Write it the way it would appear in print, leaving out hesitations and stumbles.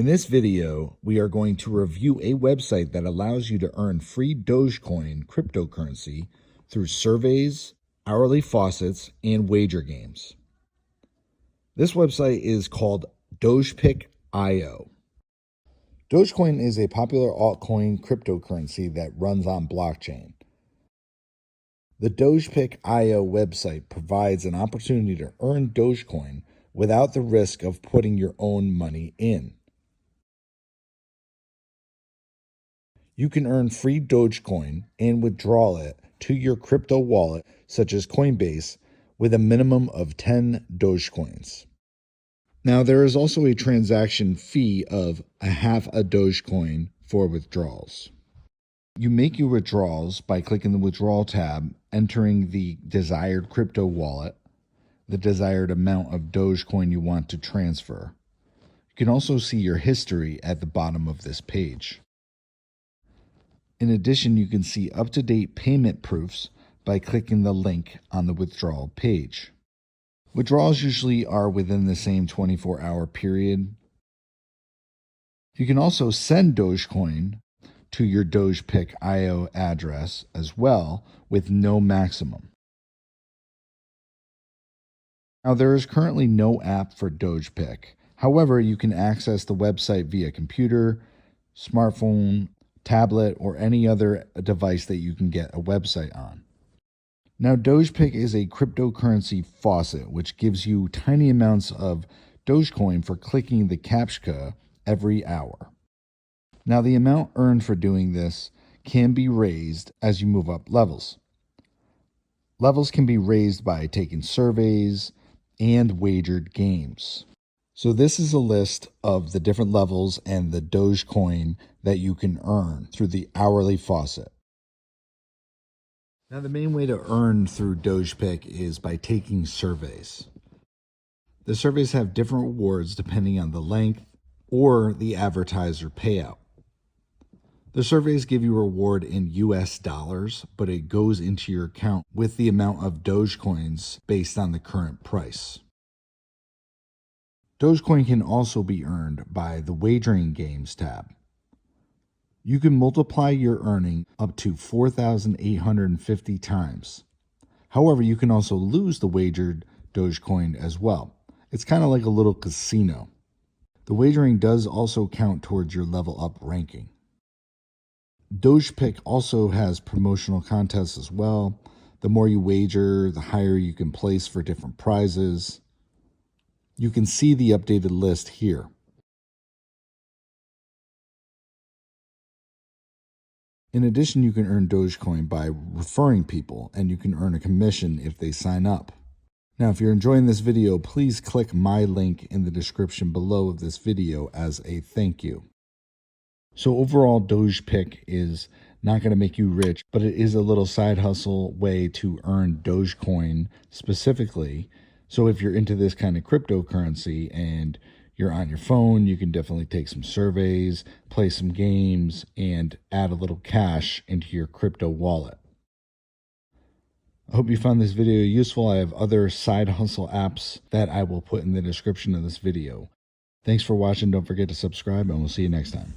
In this video, we are going to review a website that allows you to earn free Dogecoin cryptocurrency through surveys, hourly faucets, and wager games. This website is called Dogepick.io. Dogecoin is a popular altcoin cryptocurrency that runs on blockchain. The Dogepick.io website provides an opportunity to earn Dogecoin without the risk of putting your own money in. You can earn free Dogecoin and withdraw it to your crypto wallet, such as Coinbase, with a minimum of 10 Dogecoins. Now, there is also a transaction fee of half a Dogecoin for withdrawals. You make your withdrawals by clicking the Withdrawal tab, entering the desired crypto wallet, the desired amount of Dogecoin you want to transfer. You can also see your history at the bottom of this page. In addition, you can see up-to-date payment proofs by clicking the link on the withdrawal page. Withdrawals usually are within the same 24-hour period. You can also send Dogecoin to your Dogepick.io address as well, with no maximum. Now, there is currently no app for Dogepick. However, you can access the website via computer, smartphone, tablet, or any other device that you can get a website on. Now, Dogepick is a cryptocurrency faucet, which gives you tiny amounts of Dogecoin for clicking the CAPTCHA every hour. Now, the amount earned for doing this can be raised as you move up levels. Levels can be raised by taking surveys and wagered games. So this is a list of the different levels and the Dogecoin that you can earn through the hourly faucet. Now, the main way to earn through Dogepick is by taking surveys. The surveys have different rewards depending on the length or the advertiser payout. The surveys give you a reward in US dollars, but it goes into your account with the amount of Dogecoins based on the current price. Dogecoin can also be earned by the Wagering Games tab. You can multiply your earning up to 4,850 times. However, you can also lose the wagered Dogecoin as well. It's kind of like a little casino. The wagering does also count towards your level up ranking. Dogepick also has promotional contests as well. The more you wager, the higher you can place for different prizes. You can see the updated list here. In addition, you can earn Dogecoin by referring people, and you can earn a commission if they sign up. Now, if you're enjoying this video, please click my link in the description below of this video as a thank you. So overall, Dogepick is not going to make you rich, but it is a little side hustle way to earn Dogecoin specifically. So if you're into this kind of cryptocurrency and you're on your phone, you can definitely take some surveys, play some games, and add a little cash into your crypto wallet. I hope you found this video useful. I have other side hustle apps that I will put in the description of this video. Thanks for watching. Don't forget to subscribe, and we'll see you next time.